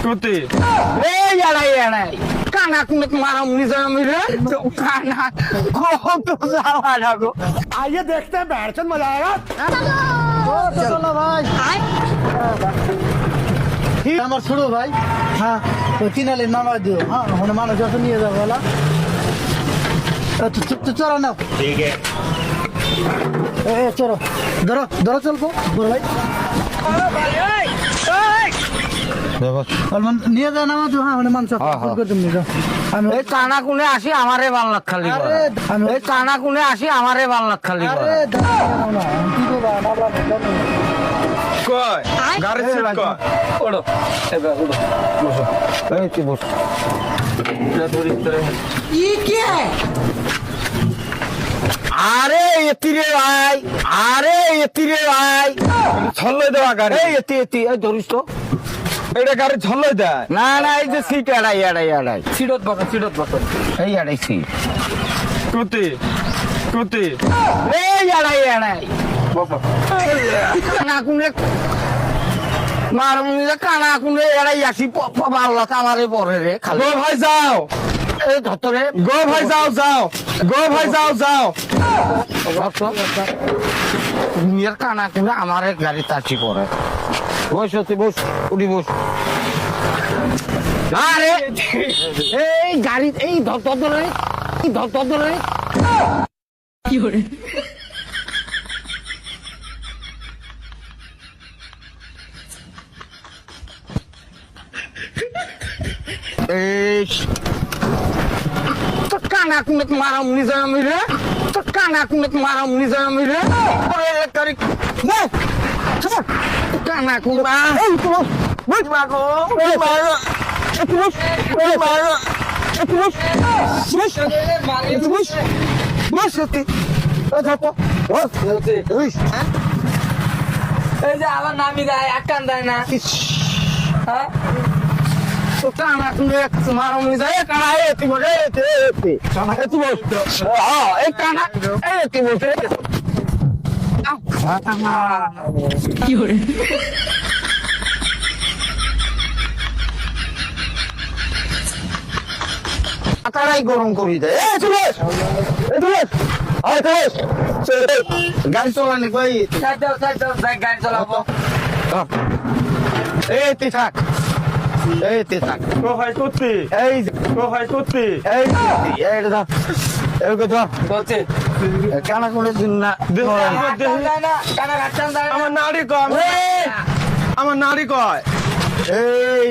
কোতে এই এড়াই এড়াই কানা কুনে মারা নিজে মিলে তো কানা কত যাওয়া লাগো आइए देखते हैं बैठचंद मजा आएगा चलो भाई আমার ছোট ভাই হ্যাঁ তো কিনালে নামাই দিও হ্যাঁ ওখানে মানুষ যত নিয়ে যাবো বলা চলো না ঠিক আছে চলো ধরো ধরো চলবো বড় ভাই নিয়ে যা নামা দিও হ্যাঁ ওখানে মানুষ করে তুমি যাও আমি এই কানা কুনে আসি আমারে ভাল লাখ খালি করে আরে এই কানা কুনে আসি আমারে ভাল লাখ খালি করে আরে দাঁড়াও না কি করবা নাবলা কয় গাড়ি সিট কয় ওড়ো এবার ওড়ো বসো এই তুই বস এটা ধরে ধরে আরে এতিরে ভাই আরে এতিরে ভাই ছল্লই দেওয়া গাড়ি এই এতি এতি এই ধরিস তো এটা গাড়ি ছল্লই দেয় না না এই যে সিট এড়াই এড়াই এড়াই সিটত বসো এই এড়াই সিট কোতে কোতে এই এড়াই এড়াই বসো কানা কুনে মারমুনি কানা কুনে এড়াই আসি পাল্লা আমারে পরে রে খালি গো ভাই যাও এই ধতরে গো ভাই যাও যাও গো ভাই যাও যাও দুনিয়ার কানা কুনে আমারে গাড়ি তাচি পরে বস তুই বস উঠি বস আরে এই গাড়ি এই ধরে এই ধরে কি করে এই তো কানা কুনে মারা নিজে মিলে তো কানা কুনে মারা নিজে মিলে ওরে গাড়ি নে কানা কুনা এই তো বস মাগো এই মারো একটু বস এই মারো একটু বস বস একটু বস বস সত্যি ও থাকো বস এই এই যে আমার নামি দেয় এক কান দেয় না হ্যাঁ তো কানা কুনে মারা নিজে কানা এতি বলে এতি এতি বস এই কানা এতি বসে কি করে তারাই গরম করি দেয় গাড়ি চলানি কই সাইড দাও দেখ গাড়ি চালাবো এই তুই থাক এই তুই থাক গো ভাই কোতে এই গো ভাই কোতে এই এই ধর এই ধর বলছে কেন করে দিন না দেয় না কানা ঘাটতাম দেয় না আমার নাড়ি কয় আমার নাড়ি কয় এই